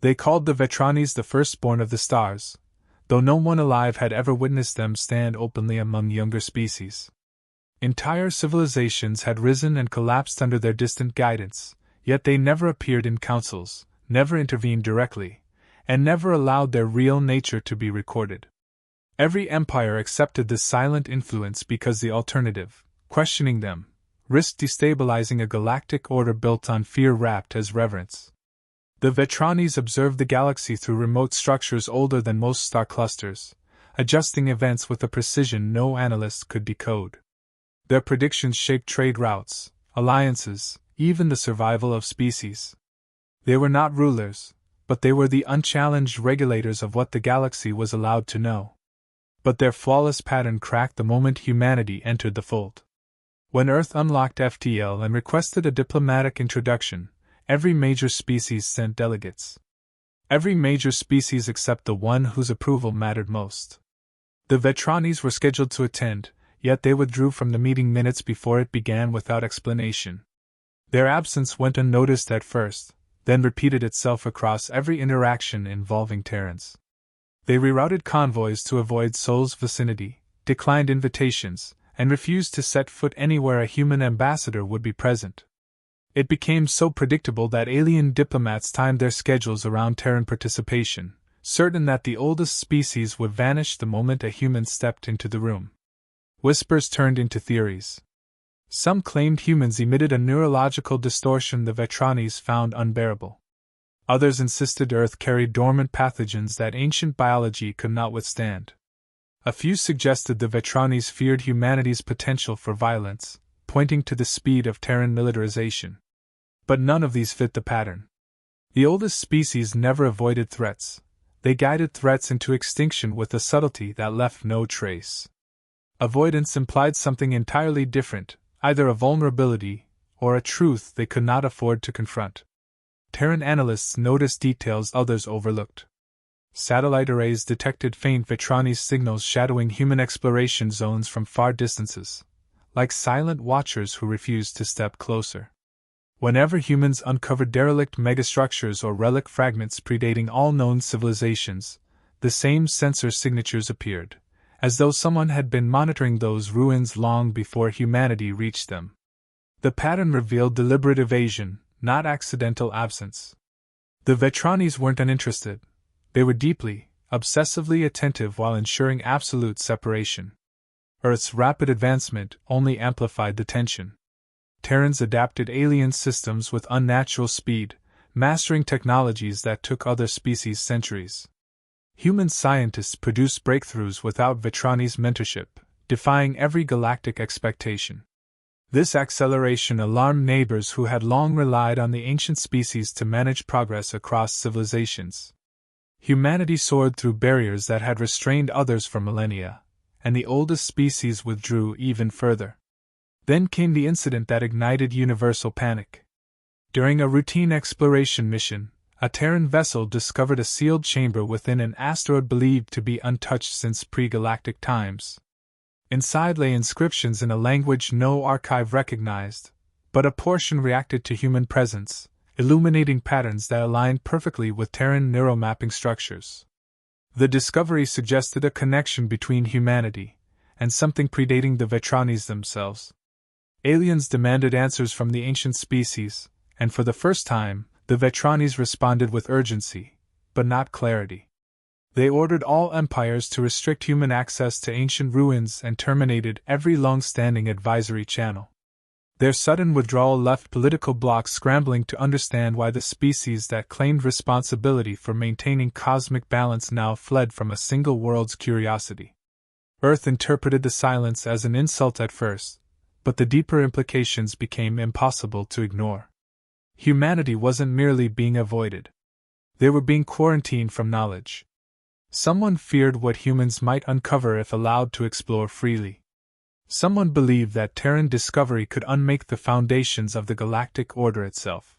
They called the Vetranis the firstborn of the stars, though no one alive had ever witnessed them stand openly among younger species. Entire civilizations had risen and collapsed under their distant guidance, yet they never appeared in councils, never intervened directly, and never allowed their real nature to be recorded. Every empire accepted this silent influence because the alternative, questioning them, risked destabilizing a galactic order built on fear wrapped as reverence. The Vetranis observed the galaxy through remote structures older than most star clusters, adjusting events with a precision no analyst could decode. Their predictions shaped trade routes, alliances, even the survival of species. They were not rulers, but they were the unchallenged regulators of what the galaxy was allowed to know. But their flawless pattern cracked the moment humanity entered the fold. When Earth unlocked FTL and requested a diplomatic introduction, every major species sent delegates. Every major species except the one whose approval mattered most. The Vetranis were scheduled to attend, yet they withdrew from the meeting minutes before it began without explanation. Their absence went unnoticed at first, then repeated itself across every interaction involving Terrans. They rerouted convoys to avoid Sol's vicinity, declined invitations, and refused to set foot anywhere a human ambassador would be present. It became so predictable that alien diplomats timed their schedules around Terran participation, certain that the oldest species would vanish the moment a human stepped into the room. Whispers turned into theories. Some claimed humans emitted a neurological distortion the Vetranis found unbearable. Others insisted Earth carried dormant pathogens that ancient biology could not withstand. A few suggested the Vetranis feared humanity's potential for violence, pointing to the speed of Terran militarization. But none of these fit the pattern. The oldest species never avoided threats. They guided threats into extinction with a subtlety that left no trace. Avoidance implied something entirely different, either a vulnerability or a truth they could not afford to confront. Terran analysts noticed details others overlooked. Satellite arrays detected faint Vetrani signals shadowing human exploration zones from far distances, like silent watchers who refused to step closer. Whenever humans uncovered derelict megastructures or relic fragments predating all known civilizations, the same sensor signatures appeared, as though someone had been monitoring those ruins long before humanity reached them. The pattern revealed deliberate evasion, not accidental absence. The Vetranis weren't uninterested. They were deeply, obsessively attentive while ensuring absolute separation. Earth's rapid advancement only amplified the tension. Terrans adapted alien systems with unnatural speed, mastering technologies that took other species centuries. Human scientists produced breakthroughs without Vetrani's mentorship, defying every galactic expectation. This acceleration alarmed neighbors who had long relied on the ancient species to manage progress across civilizations. Humanity soared through barriers that had restrained others for millennia, and the oldest species withdrew even further. Then came the incident that ignited universal panic. During a routine exploration mission, a Terran vessel discovered a sealed chamber within an asteroid believed to be untouched since pre-galactic times. Inside lay inscriptions in a language no archive recognized, but a portion reacted to human presence, illuminating patterns that aligned perfectly with Terran neuromapping structures. The discovery suggested a connection between humanity and something predating the Vetranis themselves. Aliens demanded answers from the ancient species, and for the first time, the Vetranis responded with urgency, but not clarity. They ordered all empires to restrict human access to ancient ruins and terminated every long-standing advisory channel. Their sudden withdrawal left political blocs scrambling to understand why the species that claimed responsibility for maintaining cosmic balance now fled from a single world's curiosity. Earth interpreted the silence as an insult at first, but the deeper implications became impossible to ignore. Humanity wasn't merely being avoided. They were being quarantined from knowledge. Someone feared what humans might uncover if allowed to explore freely. Someone believed that Terran discovery could unmake the foundations of the galactic order itself.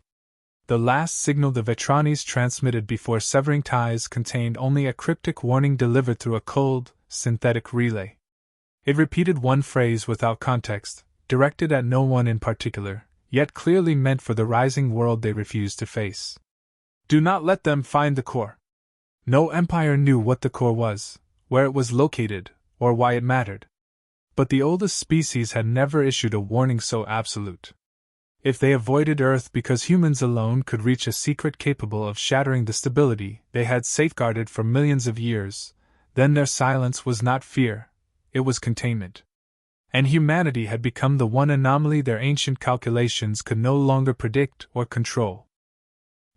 The last signal the Vetranis transmitted before severing ties contained only a cryptic warning delivered through a cold, synthetic relay. It repeated one phrase without context, directed at no one in particular, yet clearly meant for the rising world they refused to face. Do not let them find the core. No empire knew what the core was, where it was located, or why it mattered. But the oldest species had never issued a warning so absolute. If they avoided Earth because humans alone could reach a secret capable of shattering the stability they had safeguarded for millions of years, then their silence was not fear, it was containment. And humanity had become the one anomaly their ancient calculations could no longer predict or control.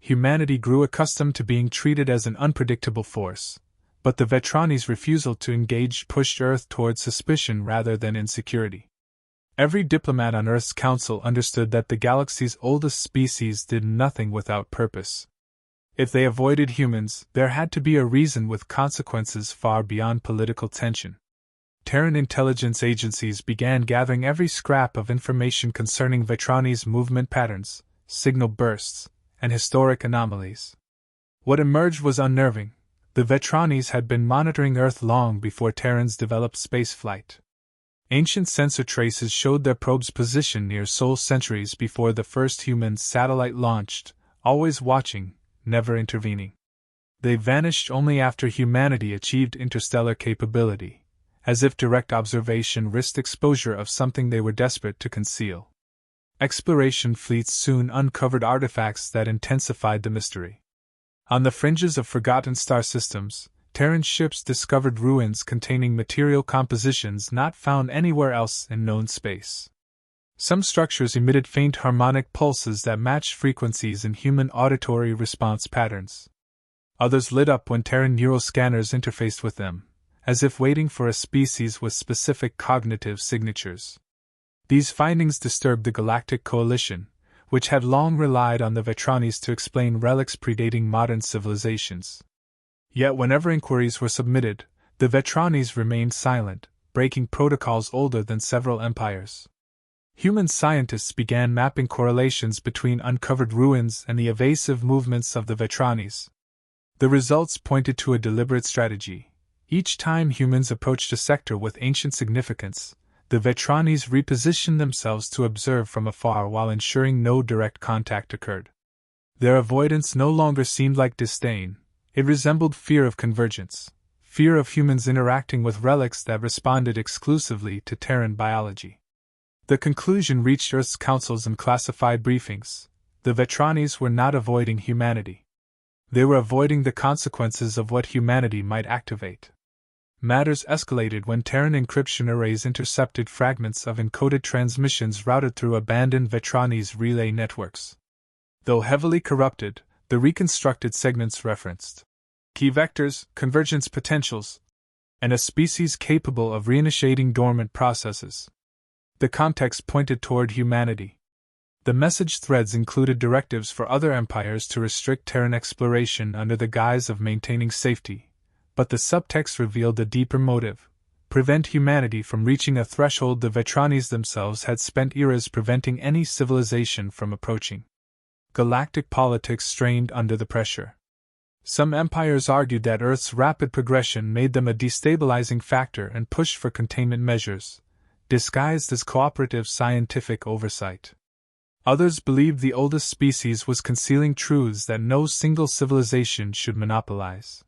Humanity grew accustomed to being treated as an unpredictable force, but the Vetrani's refusal to engage pushed Earth toward suspicion rather than insecurity. Every diplomat on Earth's council understood that the galaxy's oldest species did nothing without purpose. If they avoided humans, there had to be a reason with consequences far beyond political tension. Terran intelligence agencies began gathering every scrap of information concerning Vetrani's movement patterns, signal bursts, and historic anomalies. What emerged was unnerving. The Vetranis had been monitoring Earth long before Terrans developed spaceflight. Ancient sensor traces showed their probe's position near Sol centuries before the first human satellite launched, always watching, never intervening. They vanished only after humanity achieved interstellar capability, as if direct observation risked exposure of something they were desperate to conceal. Exploration fleets soon uncovered artifacts that intensified the mystery. On the fringes of forgotten star systems, Terran ships discovered ruins containing material compositions not found anywhere else in known space. Some structures emitted faint harmonic pulses that matched frequencies in human auditory response patterns. Others lit up when Terran neural scanners interfaced with them, as if waiting for a species with specific cognitive signatures. These findings disturbed the Galactic Coalition, which had long relied on the Vetranis to explain relics predating modern civilizations. Yet whenever inquiries were submitted, the Vetranis remained silent, breaking protocols older than several empires. Human scientists began mapping correlations between uncovered ruins and the evasive movements of the Vetranis. The results pointed to a deliberate strategy. Each time humans approached a sector with ancient significance, the Vetranis repositioned themselves to observe from afar while ensuring no direct contact occurred. Their avoidance no longer seemed like disdain. It resembled fear of convergence, fear of humans interacting with relics that responded exclusively to Terran biology. The conclusion reached Earth's councils and classified briefings. The Vetranis were not avoiding humanity. They were avoiding the consequences of what humanity might activate. Matters escalated when Terran encryption arrays intercepted fragments of encoded transmissions routed through abandoned Vetranis relay networks. Though heavily corrupted, the reconstructed segments referenced key vectors, convergence potentials, and a species capable of reinitiating dormant processes. The context pointed toward humanity. The message threads included directives for other empires to restrict Terran exploration under the guise of maintaining safety, but the subtext revealed a deeper motive: prevent humanity from reaching a threshold the Vetranis themselves had spent eras preventing any civilization from approaching. Galactic politics strained under the pressure. Some empires argued that Earth's rapid progression made them a destabilizing factor and pushed for containment measures, disguised as cooperative scientific oversight. Others believed the oldest species was concealing truths that no single civilization should monopolize.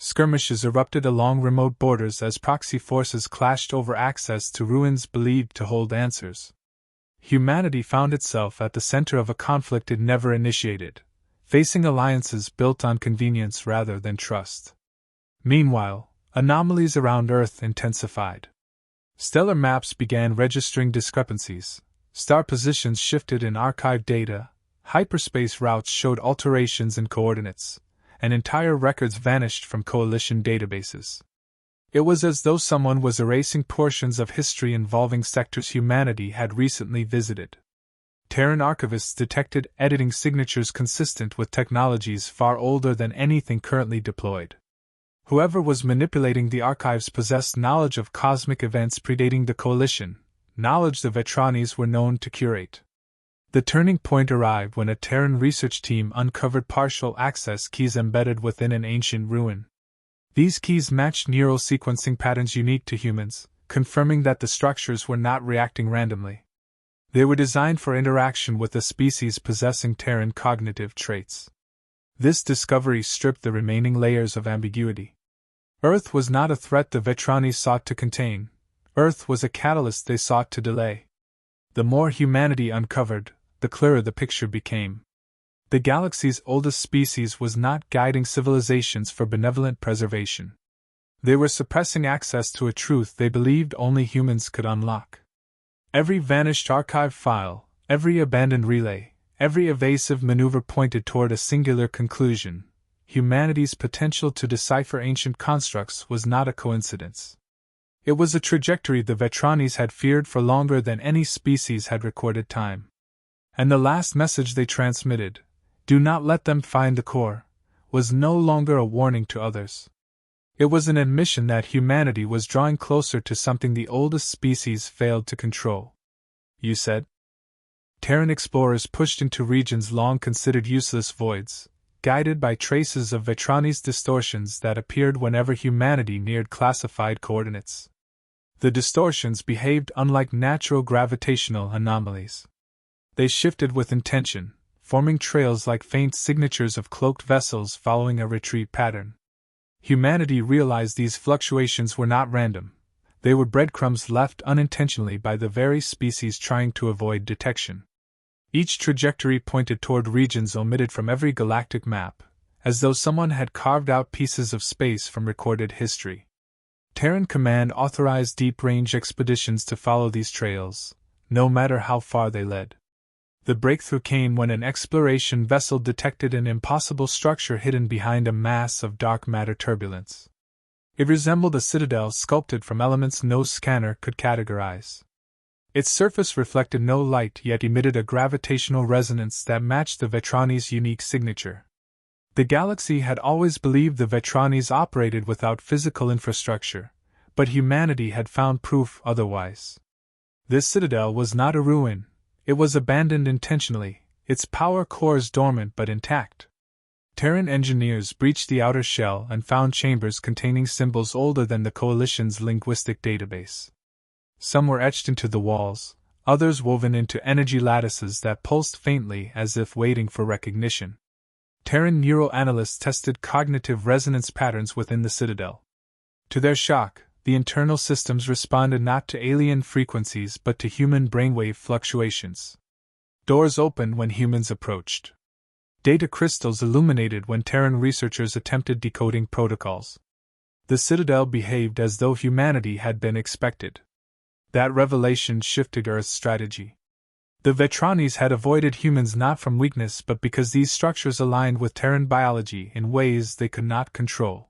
Skirmishes erupted along remote borders as proxy forces clashed over access to ruins believed to hold answers. Humanity found itself at the center of a conflict it never initiated, facing alliances built on convenience rather than trust. Meanwhile, anomalies around Earth intensified. Stellar maps began registering discrepancies, star positions shifted in archived data, hyperspace routes showed alterations in coordinates, and entire records vanished from coalition databases. It was as though someone was erasing portions of history involving sectors humanity had recently visited. Terran archivists detected editing signatures consistent with technologies far older than anything currently deployed. Whoever was manipulating the archives possessed knowledge of cosmic events predating the coalition, knowledge the Vetranis were known to curate. The turning point arrived when a Terran research team uncovered partial access keys embedded within an ancient ruin. These keys matched neural sequencing patterns unique to humans, confirming that the structures were not reacting randomly. They were designed for interaction with a species possessing Terran cognitive traits. This discovery stripped the remaining layers of ambiguity. Earth was not a threat the Vetranis sought to contain. Earth was a catalyst they sought to delay. The more humanity uncovered, the clearer the picture became. The galaxy's oldest species was not guiding civilizations for benevolent preservation. They were suppressing access to a truth they believed only humans could unlock. Every vanished archive file, every abandoned relay, every evasive maneuver pointed toward a singular conclusion: humanity's potential to decipher ancient constructs was not a coincidence. It was a trajectory the Vetranis had feared for longer than any species had recorded time. And the last message they transmitted, "Do not let them find the core," was no longer a warning to others. It was an admission that humanity was drawing closer to something the oldest species failed to control. "You said?" Terran explorers pushed into regions long considered useless voids, guided by traces of Vetranis distortions that appeared whenever humanity neared classified coordinates. The distortions behaved unlike natural gravitational anomalies. They shifted with intention, forming trails like faint signatures of cloaked vessels following a retreat pattern. Humanity realized these fluctuations were not random. They were breadcrumbs left unintentionally by the very species trying to avoid detection. Each trajectory pointed toward regions omitted from every galactic map, as though someone had carved out pieces of space from recorded history. Terran Command authorized deep-range expeditions to follow these trails, no matter how far they led. The breakthrough came when an exploration vessel detected an impossible structure hidden behind a mass of dark matter turbulence. It resembled a citadel sculpted from elements no scanner could categorize. Its surface reflected no light yet emitted a gravitational resonance that matched the Vetranis' unique signature. The galaxy had always believed the Vetranis operated without physical infrastructure, but humanity had found proof otherwise. This citadel was not a ruin. It was abandoned intentionally, its power cores dormant but intact. Terran engineers breached the outer shell and found chambers containing symbols older than the Coalition's linguistic database. Some were etched into the walls, others woven into energy lattices that pulsed faintly as if waiting for recognition. Terran neuroanalysts tested cognitive resonance patterns within the citadel. To their shock, the internal systems responded not to alien frequencies but to human brainwave fluctuations. Doors opened when humans approached. Data crystals illuminated when Terran researchers attempted decoding protocols. The citadel behaved as though humanity had been expected. That revelation shifted Earth's strategy. The Vetranis had avoided humans not from weakness but because these structures aligned with Terran biology in ways they could not control.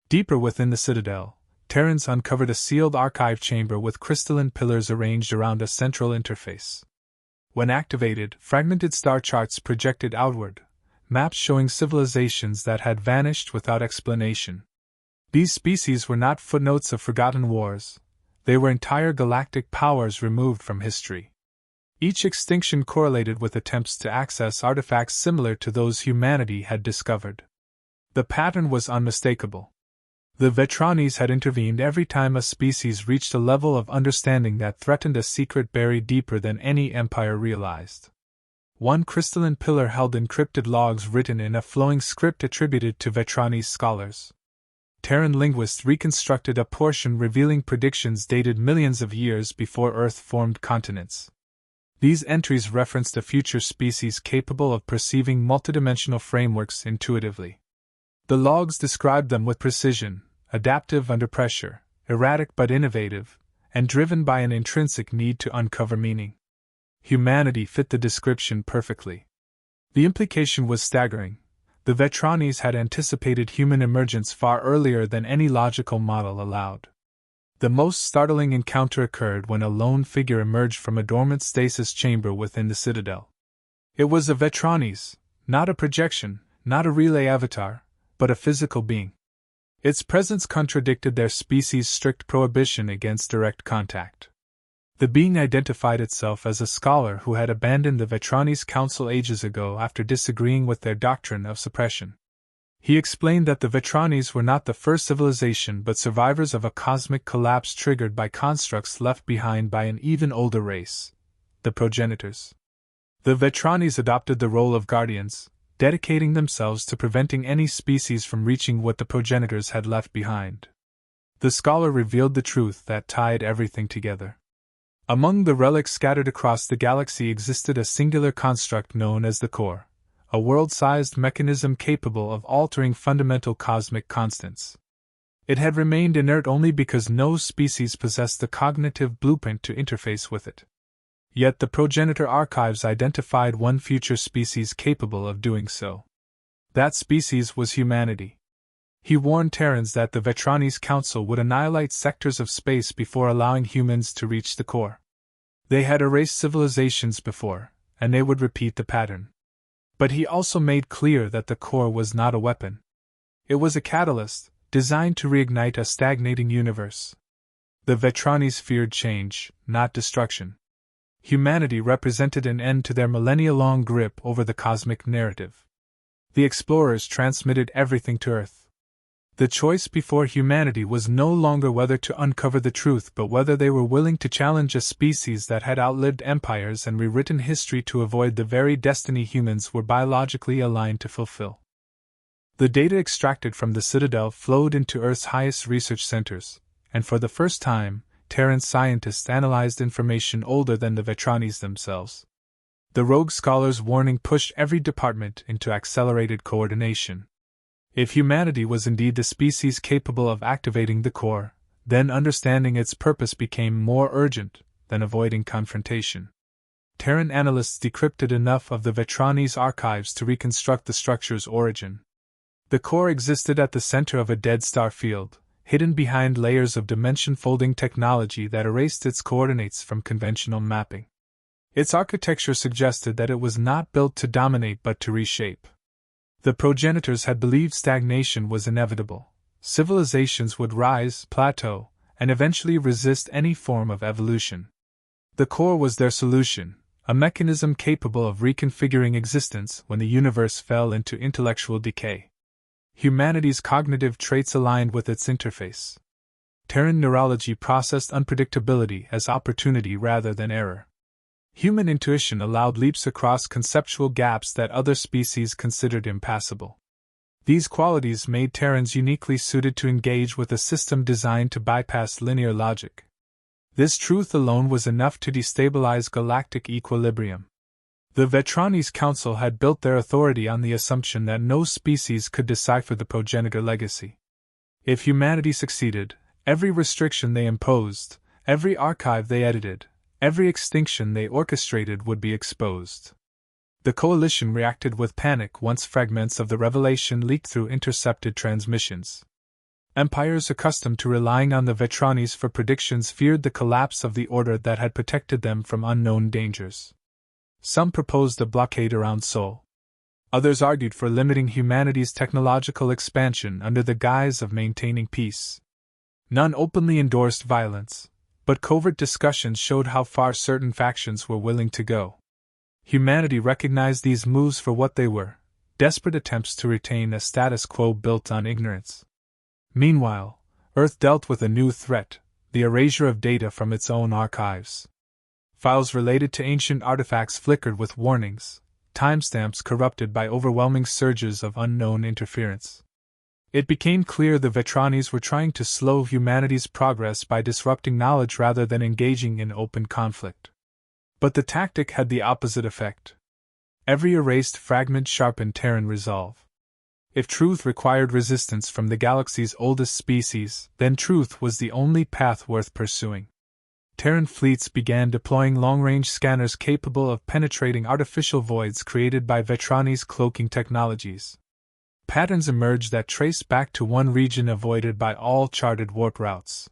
Deeper within the citadel, Terrans uncovered a sealed archive chamber with crystalline pillars arranged around a central interface. When activated, fragmented star charts projected outward, maps showing civilizations that had vanished without explanation. These species were not footnotes of forgotten wars. They were entire galactic powers removed from history. Each extinction correlated with attempts to access artifacts similar to those humanity had discovered. The pattern was unmistakable. The Vetranis had intervened every time a species reached a level of understanding that threatened a secret buried deeper than any empire realized. One crystalline pillar held encrypted logs written in a flowing script attributed to Vetranis scholars. Terran linguists reconstructed a portion revealing predictions dated millions of years before Earth formed continents. These entries referenced a future species capable of perceiving multidimensional frameworks intuitively. The logs described them with precision, adaptive under pressure, erratic but innovative, and driven by an intrinsic need to uncover meaning. Humanity fit the description perfectly. The implication was staggering. The Vetranis had anticipated human emergence far earlier than any logical model allowed. The most startling encounter occurred when a lone figure emerged from a dormant stasis chamber within the citadel. It was a Vetranis, not a projection, not a relay avatar, but a physical being. Its presence contradicted their species' strict prohibition against direct contact. The being identified itself as a scholar who had abandoned the Vetranis Council ages ago after disagreeing with their doctrine of suppression. He explained that the Vetranis were not the first civilization but survivors of a cosmic collapse triggered by constructs left behind by an even older race, the progenitors. The Vetranis adopted the role of guardians, dedicating themselves to preventing any species from reaching what the progenitors had left behind. The scholar revealed the truth that tied everything together. Among the relics scattered across the galaxy existed a singular construct known as the core, a world-sized mechanism capable of altering fundamental cosmic constants. It had remained inert only because no species possessed the cognitive blueprint to interface with it. Yet the progenitor archives identified one future species capable of doing so. That species was humanity. He warned Terrans that the Vetrani's council would annihilate sectors of space before allowing humans to reach the core. They had erased civilizations before, and they would repeat the pattern. But he also made clear that the core was not a weapon. It was a catalyst, designed to reignite a stagnating universe. The Vetranis feared change, not destruction. Humanity represented an end to their millennia-long grip over the cosmic narrative. The explorers transmitted everything to Earth. The choice before humanity was no longer whether to uncover the truth but whether they were willing to challenge a species that had outlived empires and rewritten history to avoid the very destiny humans were biologically aligned to fulfill. The data extracted from the Citadel flowed into Earth's highest research centers, and for the first time, Terran scientists analyzed information older than the Vetranis themselves. The rogue scholar's warning pushed every department into accelerated coordination. If humanity was indeed the species capable of activating the core, then understanding its purpose became more urgent than avoiding confrontation. Terran analysts decrypted enough of the Vetrani's archives to reconstruct the structure's origin. The core existed at the center of a dead star field, hidden behind layers of dimension-folding technology that erased its coordinates from conventional mapping. Its architecture suggested that it was not built to dominate but to reshape. The progenitors had believed stagnation was inevitable. Civilizations would rise, plateau, and eventually resist any form of evolution. The core was their solution, a mechanism capable of reconfiguring existence when the universe fell into intellectual decay. Humanity's cognitive traits aligned with its interface. Terran neurology processed unpredictability as opportunity rather than error. Human intuition allowed leaps across conceptual gaps that other species considered impassable. These qualities made Terrans uniquely suited to engage with a system designed to bypass linear logic. This truth alone was enough to destabilize galactic equilibrium. The Vetrani's council had built their authority on the assumption that no species could decipher the progenitor legacy. If humanity succeeded, every restriction they imposed, every archive they edited, every extinction they orchestrated would be exposed. The coalition reacted with panic once fragments of the revelation leaked through intercepted transmissions. Empires accustomed to relying on the Vetranis for predictions feared the collapse of the order that had protected them from unknown dangers. Some proposed a blockade around Sol. Others argued for limiting humanity's technological expansion under the guise of maintaining peace. None openly endorsed violence, but covert discussions showed how far certain factions were willing to go. Humanity recognized these moves for what they were, desperate attempts to retain a status quo built on ignorance. Meanwhile, Earth dealt with a new threat, the erasure of data from its own archives. Files related to ancient artifacts flickered with warnings, timestamps corrupted by overwhelming surges of unknown interference. It became clear the Vetranis were trying to slow humanity's progress by disrupting knowledge rather than engaging in open conflict. But the tactic had the opposite effect. Every erased fragment sharpened Terran resolve. If truth required resistance from the galaxy's oldest species, then truth was the only path worth pursuing. Terran fleets began deploying long-range scanners capable of penetrating artificial voids created by Vetrani's cloaking technologies. Patterns emerged that traced back to one region avoided by all charted warp routes.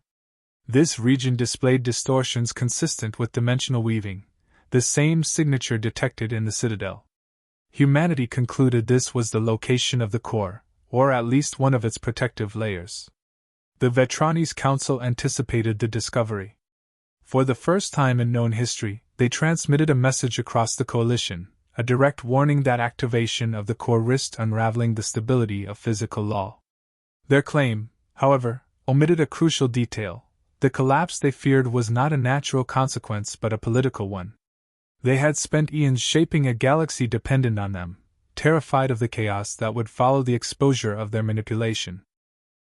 This region displayed distortions consistent with dimensional weaving, the same signature detected in the Citadel. Humanity concluded this was the location of the core, or at least one of its protective layers. The Vetrani's council anticipated the discovery. For the first time in known history, they transmitted a message across the coalition, a direct warning that activation of the core risked unraveling the stability of physical law. Their claim, however, omitted a crucial detail. The collapse they feared was not a natural consequence but a political one. They had spent eons shaping a galaxy dependent on them, terrified of the chaos that would follow the exposure of their manipulation.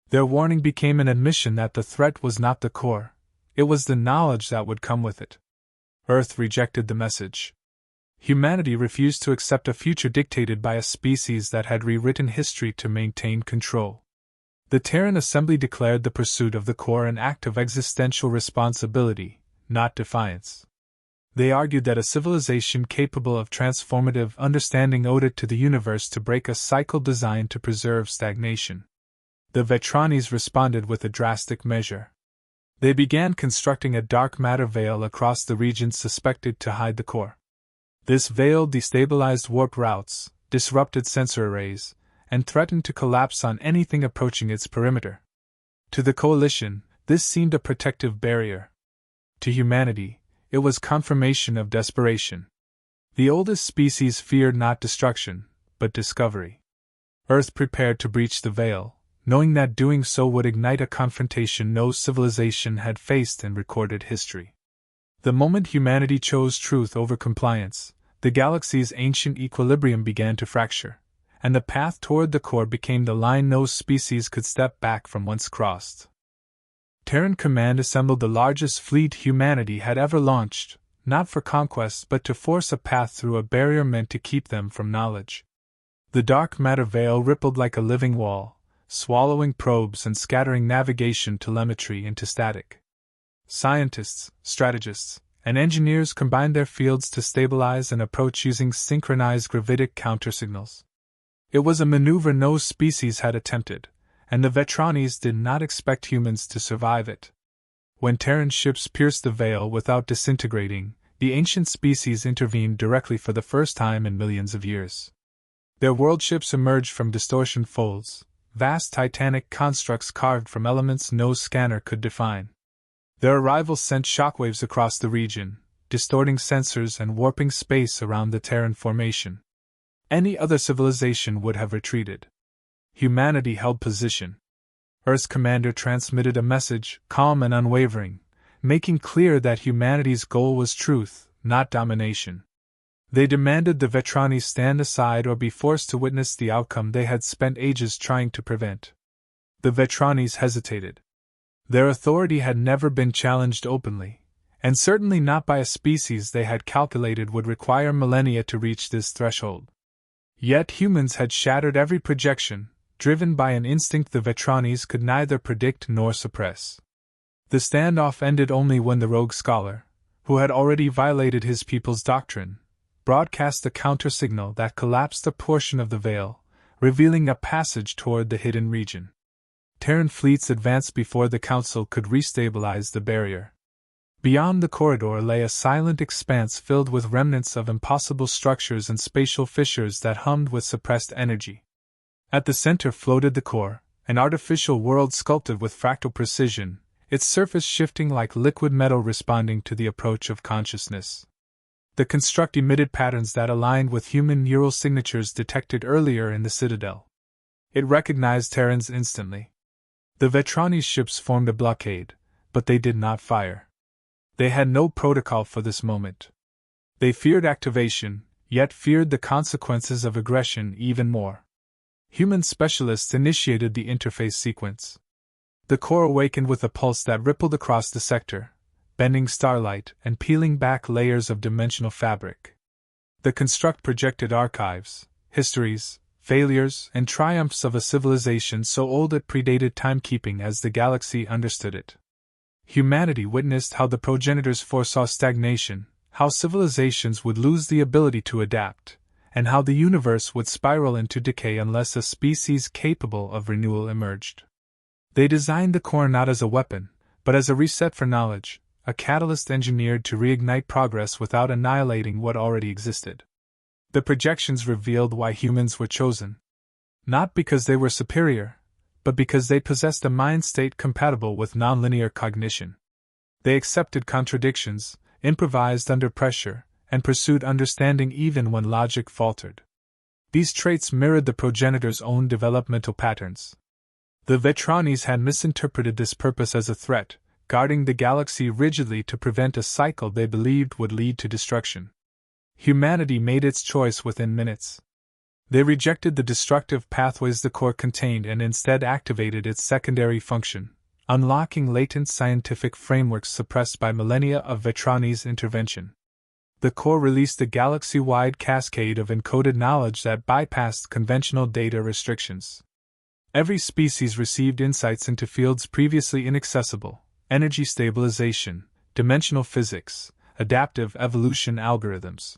Their warning became an admission that the threat was not the core, it was the knowledge that would come with it. Earth rejected the message. Humanity refused to accept a future dictated by a species that had rewritten history to maintain control. The Terran Assembly declared the pursuit of the core an act of existential responsibility, not defiance. They argued that a civilization capable of transformative understanding owed it to the universe to break a cycle designed to preserve stagnation. The Vetranis responded with a drastic measure. They began constructing a dark matter veil across the region suspected to hide the core. This veil destabilized warp routes, disrupted sensor arrays, and threatened to collapse on anything approaching its perimeter. To the Coalition, this seemed a protective barrier. To humanity, it was confirmation of desperation. The oldest species feared not destruction, but discovery. Earth prepared to breach the veil, knowing that doing so would ignite a confrontation no civilization had faced in recorded history. The moment humanity chose truth over compliance, the galaxy's ancient equilibrium began to fracture, and the path toward the core became the line no species could step back from once crossed. Terran Command assembled the largest fleet humanity had ever launched, not for conquest but to force a path through a barrier meant to keep them from knowledge. The dark matter veil rippled like a living wall, swallowing probes and scattering navigation telemetry into static. Scientists, strategists, and engineers combined their fields to stabilize an approach using synchronized gravitic countersignals. It was a maneuver no species had attempted, and the Vetranis did not expect humans to survive it. When Terran ships pierced the veil without disintegrating, the ancient species intervened directly for the first time in millions of years. Their world ships emerged from distortion folds, vast titanic constructs carved from elements no scanner could define. Their arrival sent shockwaves across the region, distorting sensors and warping space around the Terran formation. Any other civilization would have retreated. Humanity held position. Earth's commander transmitted a message, calm and unwavering, making clear that humanity's goal was truth, not domination. They demanded the Vetranis stand aside or be forced to witness the outcome they had spent ages trying to prevent. The Vetranis hesitated. Their authority had never been challenged openly, and certainly not by a species they had calculated would require millennia to reach this threshold. Yet humans had shattered every projection, driven by an instinct the Vetranis could neither predict nor suppress. The standoff ended only when the rogue scholar, who had already violated his people's doctrine, broadcast a counter-signal that collapsed a portion of the veil, revealing a passage toward the hidden region. Terran fleets advanced before the Council could restabilize the barrier. Beyond the corridor lay a silent expanse filled with remnants of impossible structures and spatial fissures that hummed with suppressed energy. At the center floated the core, an artificial world sculpted with fractal precision, its surface shifting like liquid metal responding to the approach of consciousness. The construct emitted patterns that aligned with human neural signatures detected earlier in the Citadel. It recognized Terrans instantly. The Vetranis ships formed a blockade, but they did not fire. They had no protocol for this moment. They feared activation, yet feared the consequences of aggression even more. Human specialists initiated the interface sequence. The core awakened with a pulse that rippled across the sector, bending starlight and peeling back layers of dimensional fabric. The construct projected archives, histories, failures, and triumphs of a civilization so old it predated timekeeping as the galaxy understood it. Humanity witnessed how the progenitors foresaw stagnation, how civilizations would lose the ability to adapt, and how the universe would spiral into decay unless a species capable of renewal emerged. They designed the core not as a weapon, but as a reset for knowledge, a catalyst engineered to reignite progress without annihilating what already existed. The projections revealed why humans were chosen. Not because they were superior, but because they possessed a mind state compatible with nonlinear cognition. They accepted contradictions, improvised under pressure, and pursued understanding even when logic faltered. These traits mirrored the progenitors' own developmental patterns. The Vetranis had misinterpreted this purpose as a threat, guarding the galaxy rigidly to prevent a cycle they believed would lead to destruction. Humanity made its choice within minutes. They rejected the destructive pathways the core contained and instead activated its secondary function, unlocking latent scientific frameworks suppressed by millennia of Vetrani's intervention. The core released a galaxy-wide cascade of encoded knowledge that bypassed conventional data restrictions. Every species received insights into fields previously inaccessible: energy stabilization, dimensional physics, adaptive evolution algorithms.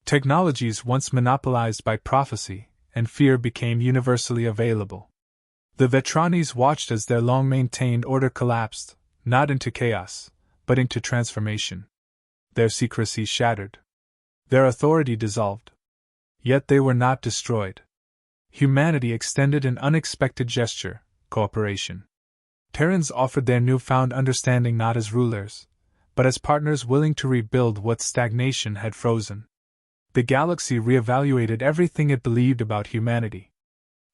Technologies once monopolized by prophecy and fear became universally available. The Vetranis watched as their long-maintained order collapsed, not into chaos, but into transformation. Their secrecy shattered. Their authority dissolved. Yet they were not destroyed. Humanity extended an unexpected gesture: cooperation. Terrans offered their newfound understanding not as rulers, but as partners willing to rebuild what stagnation had frozen. The galaxy reevaluated everything it believed about humanity.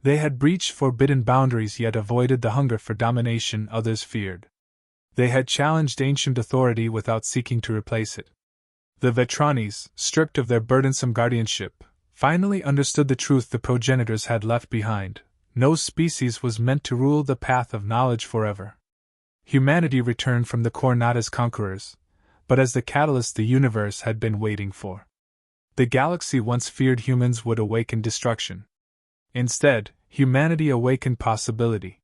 They had breached forbidden boundaries yet avoided the hunger for domination others feared. They had challenged ancient authority without seeking to replace it. The Vetranis, stripped of their burdensome guardianship, finally understood the truth the progenitors had left behind: no species was meant to rule the path of knowledge forever. Humanity returned from the core not as conquerors, but as the catalyst the universe had been waiting for. The galaxy once feared humans would awaken destruction. Instead, humanity awakened possibility.